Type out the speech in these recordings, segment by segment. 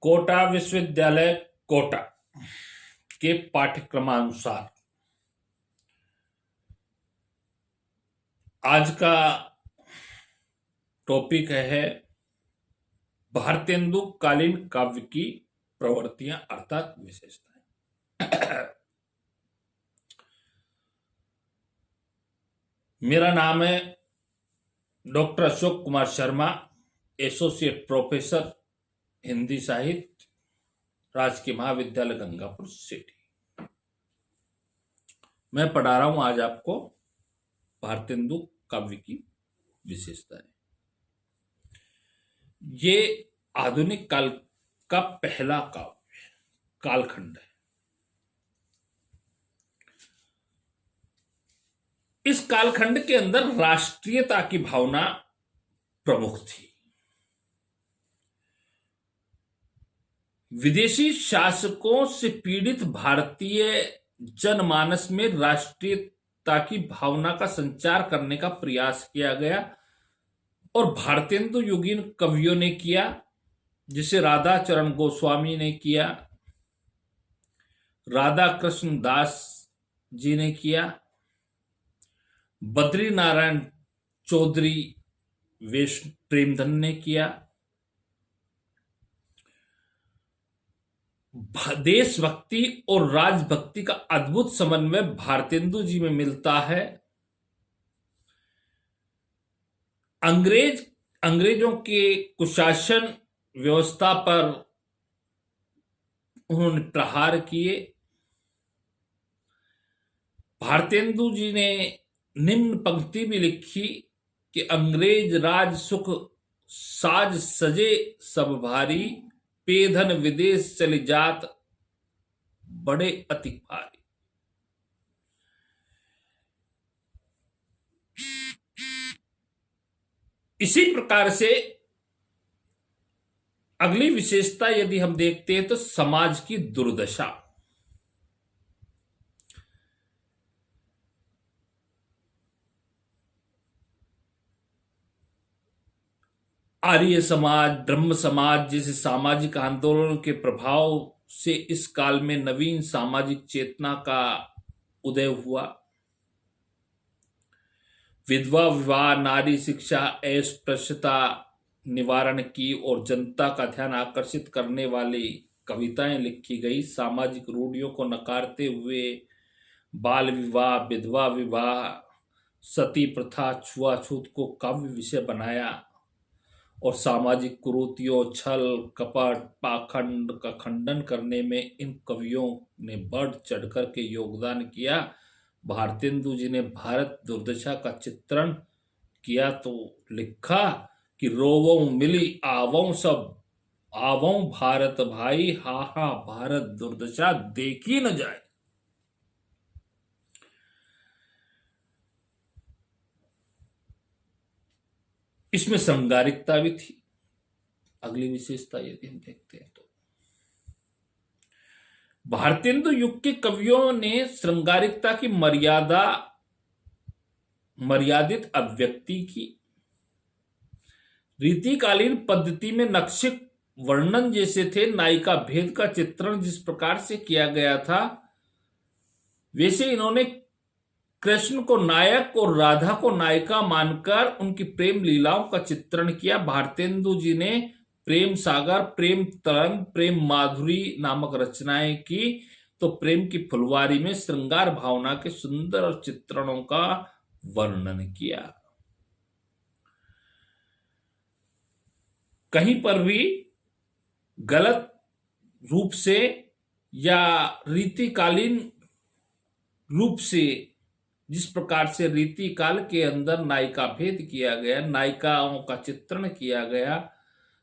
कोटा विश्वविद्यालय कोटा के पाठ्यक्रमानुसार आज का टॉपिक है भारतेंदु कालीन काव्य की प्रवृत्तियां अर्थात विशेषताएं। मेरा नाम है doctor Ashok Kumar Sharma, associate professor Hindi साहित्य, राजकीय महाविद्यालय गंगापुर सिटी। मैं पढ़ा रहा हूं आज आपको भारतेंदु काव्य की विशेषताएं। ये आधुनिक काल का पहला काव्य कालखंड है। इस कालखंड के अंदर राष्ट्रीयता की भावना प्रमुख थी। विदेशी शासकों से पीड़ित भारतीय जनमानस में राष्ट्रीयता की भावना का संचार करने का प्रयास किया गया और भारतेंदु युगीन कवियों ने किया, जिसे राधा चरण गोस्वामी ने किया, राधा कृष्ण दास जी ने किया, बद्री नारायण चौधरी प्रेमधन ने किया। देशभक्ति और राजभक्ति का अद्भुत समन्वय भारतेंदु जी में मिलता है। अंग्रेजों के कुशासन व्यवस्था पर उन्होंने प्रहार किए। भारतेंदु जी ने निम्न पंक्ति भी लिखी कि अंग्रेज राज सुख साज सजे सब भारी, पेधन विदेश चली जात बड़े अति भारी। इसी प्रकार से अगली विशेषता यदि हम देखते हैं तो समाज की दुर्दशा। आर्य समाज, ब्रह्म समाज जैसे सामाजिक आंदोलनों के प्रभाव से इस काल में नवीन सामाजिक चेतना का उदय हुआ। विधवा विवाह, नारी शिक्षा, अस्पृश्यता निवारण की और जनता का ध्यान आकर्षित करने वाली कविताएं लिखी गई। सामाजिक रूढ़ियों को नकारते हुए बाल विवाह, विधवा विवाह, सती प्रथा, छुआछूत को काव्य विषय बनाया और सामाजिक कुरीतियों, छल कपट, पाखंड का खंडन करने में इन कवियों ने बढ़ चढ़कर के योगदान किया। भारतेंदु जी ने भारत दुर्दशा का चित्रण किया तो लिखा कि रोवों मिली आवों सब, आवों भारत भाई, हा हा भारत दुर्दशा देखी न जाए। इसमें श्रृंगारिकता भी थी। अगली विशेषता यदि हम देखते हैं तो भारतेंदु युग के कवियों ने श्रृंगारिकता की मर्यादित अभिव्यक्ति की। रीतिकालीन पद्धति में नक्शिक वर्णन जैसे थे, नायिका भेद का चित्रण जिस प्रकार से किया गया था, वैसे इन्होंने कृष्ण को नायक और राधा को नायिका मानकर उनकी प्रेम लीलाओं का चित्रण किया। भारतेंदु जी ने प्रेम सागर, प्रेम तरंग, प्रेम माधुरी नामक रचनाएं की तो प्रेम की फुलवारी में श्रृंगार भावना के सुंदर चित्रणों का वर्णन किया। कहीं पर भी गलत रूप से या रीतिकालीन रूप से, जिस प्रकार से रीति काल के अंदर नायिका भेद किया गया, नायिकाओं का चित्रण किया गया,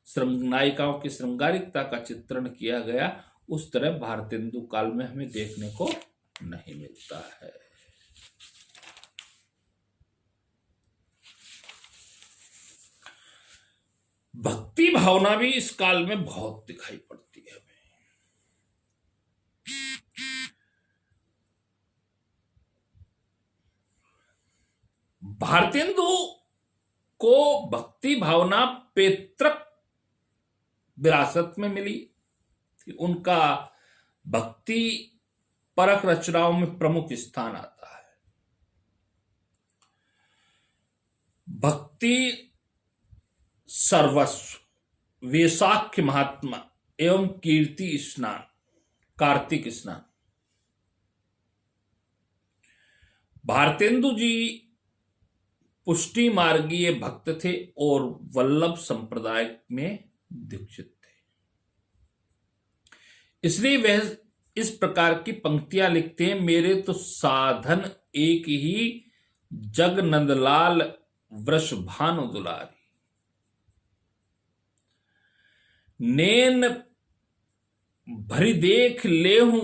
नायिकाओं की श्रृंगारिकता का चित्रण किया गया, उस तरह भारतेंदु काल में हमें देखने को नहीं मिलता है। भक्ति भावना भी इस काल में बहुत दिखाई पड़ती है। भारतेंदु को भक्ति भावना पैतृक विरासत में मिली। कि उनका भक्ति परक रचनाओं में प्रमुख स्थान आता है। भक्ति सर्वस्व, वैशाख महात्मा एवं कीर्ति स्नान, कार्तिक स्नान। भारतेंदु जी पुष्टि मार्गीय भक्त थे और वल्लभ संप्रदाय में दीक्षित थे, इसलिए वह इस प्रकार की पंक्तियां लिखते हैं। मेरे तो साधन एक ही, जग नंदलाल वृष भानु दुलारी। नैन भरी देख लेहूं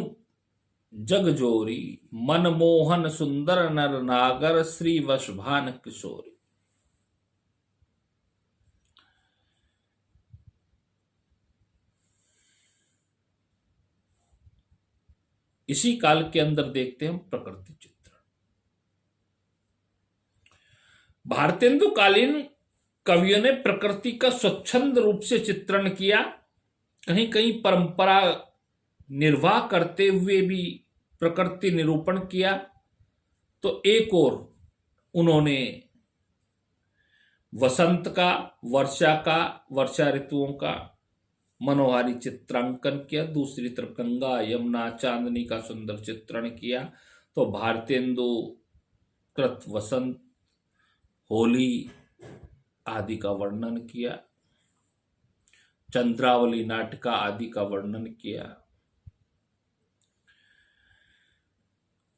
जग जोरी, मनमोहन सुंदर नर नागर, श्री वशभान किशोरी। इसी काल के अंदर देखते हैं प्रकृति चित्रण। भारतेंदु कालीन कवियों ने प्रकृति का स्वच्छंद रूप से चित्रण किया, कहीं कहीं परंपरा निर्वाह करते हुए भी प्रकृति निरूपण किया, तो एक और उन्होंने वसंत का, वर्षा का, वर्षा ऋतुओं का मनोहारी चित्रांकन किया, दूसरी तरफ गंगा यमुना चांदनी का सुंदर चित्रण किया। तो भारतेंदु कृत वसंत, होली आदि का वर्णन किया, चंद्रावली नाटिका आदि का वर्णन किया।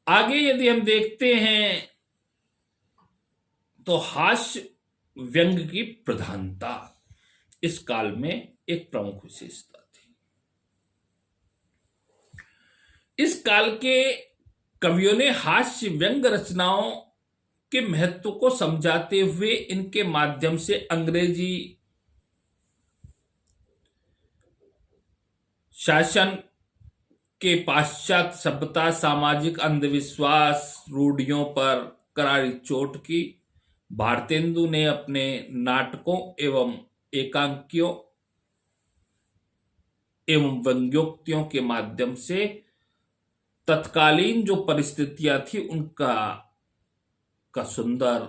आगे यदि हम देखते हैं तो हास्य व्यंग की प्रधानता इस काल में एक प्रमुख विशेषता थी। इस काल के कवियों ने हास्य व्यंग रचनाओं के महत्व को समझाते हुए इनके माध्यम से अंग्रेजी शासन के पाश्चात्य सभ्यता, सामाजिक अंधविश्वास, रूढ़ियों पर करारी चोट की। भारतेंदु ने अपने नाटकों एवं एकांकियों एवं व्यंग्योक्तियों के माध्यम से तत्कालीन जो परिस्थितियां थी उनका सुंदर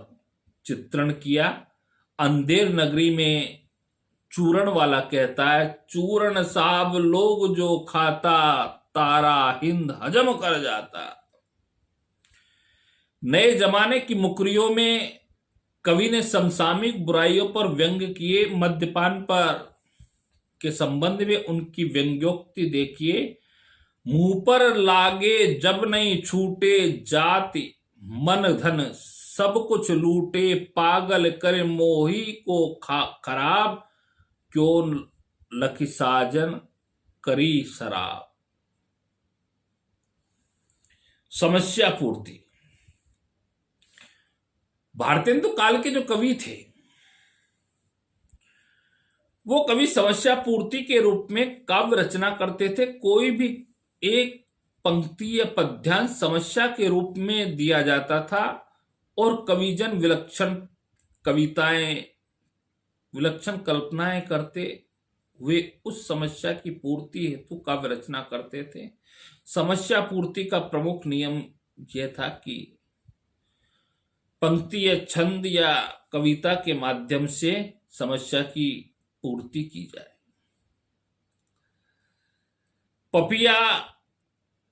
चित्रण किया। अंधेर नगरी में चूरण वाला कहता है, चूरण साब लोग जो खाता, तारा हिंद हजम कर जाता। नए जमाने की मुकरियों में कवि ने समसामयिक बुराइयों पर व्यंग किए। मद्यपान पर के संबंध में उनकी व्यंग्योक्ति देखिए, मुंह पर लागे जब नहीं छूटे, जाति मन धन सब कुछ लूटे, पागल करे मोही को खराब, क्यों लखी साजन करी शराब। समस्या पूर्ति। भारतेंदु काल के जो कवि थे वो कवि समस्या पूर्ति के रूप में काव्य रचना करते थे। कोई भी एक पंक्ति या पद्यांश समस्या के रूप में दिया जाता था और कविजन विलक्षण कविताएं, विलक्षण कल्पनाएं करते हुए उस समस्या की पूर्ति हेतु काव्य रचना करते थे। समस्या पूर्ति का प्रमुख नियम यह था कि पंक्ति या छंद या कविता के माध्यम से समस्या की पूर्ति की जाए। पपिया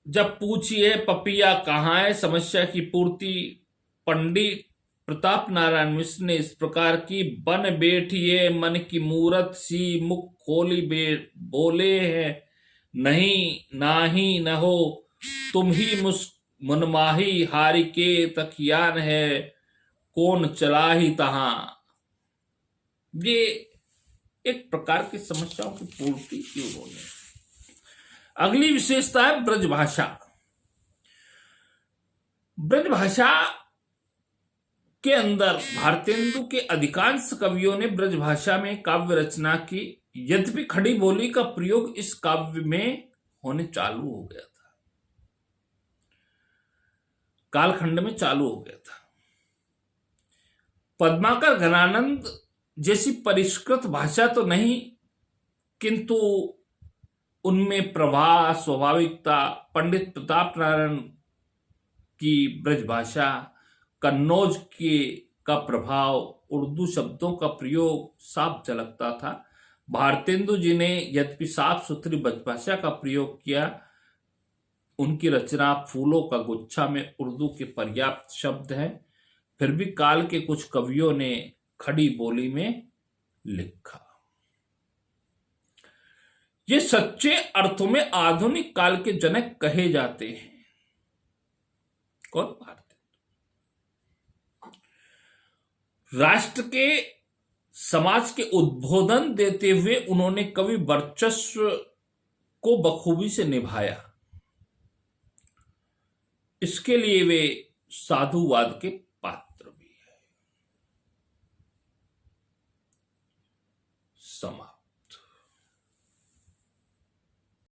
जब पूछिए पपिया कहाँ है, समस्या की पूर्ति पंडित प्रताप नारायण मिश्र ने इस प्रकार की, बन बैठिए मन की मूरत सी, मुख खोली बोले हैं नहीं नाही न हो, तुम ही मुनमाही हारी के तकियान है, कौन चला ही तहां। ये एक प्रकार की समस्याओं की पूर्ति की उन्होंने। अगली विशेषता है ब्रजभाषा। ब्रजभाषा के अंदर भारतेंदु के अधिकांश कवियों ने ब्रजभाषा में काव्य रचना की। यद्यपि खड़ी बोली का प्रयोग इस काव्य में होने चालू हो गया था, कालखंड में चालू हो गया था। पद्माकर घनानंद जैसी परिष्कृत भाषा तो नहीं, किंतु उनमें प्रवाह, स्वाभाविकता, पंडित प्रताप नारायण की ब्रजभाषा, कन्नौज के का प्रभाव, उर्दू शब्दों का प्रयोग साफ झलकता था। भारतेंदु जी ने यद्यपि साफ सुथरी ब्रजभाषा का प्रयोग किया, उनकी रचना फूलों का गुच्छा में उर्दू के पर्याप्त शब्द हैं, फिर भी काल के कुछ कवियों ने खड़ी बोली में लिखा। ये सच्चे अर्थों में आधुनिक काल के जनक कहे जाते हैं। कौन? भारतेंदु। राष्ट्र के समाज के उद्बोधन देते हुए उन्होंने कवि वर्चस्व को बखूबी से निभाया। इसके लिए वे साधुवाद के पात्र भी हैं। समाप्त।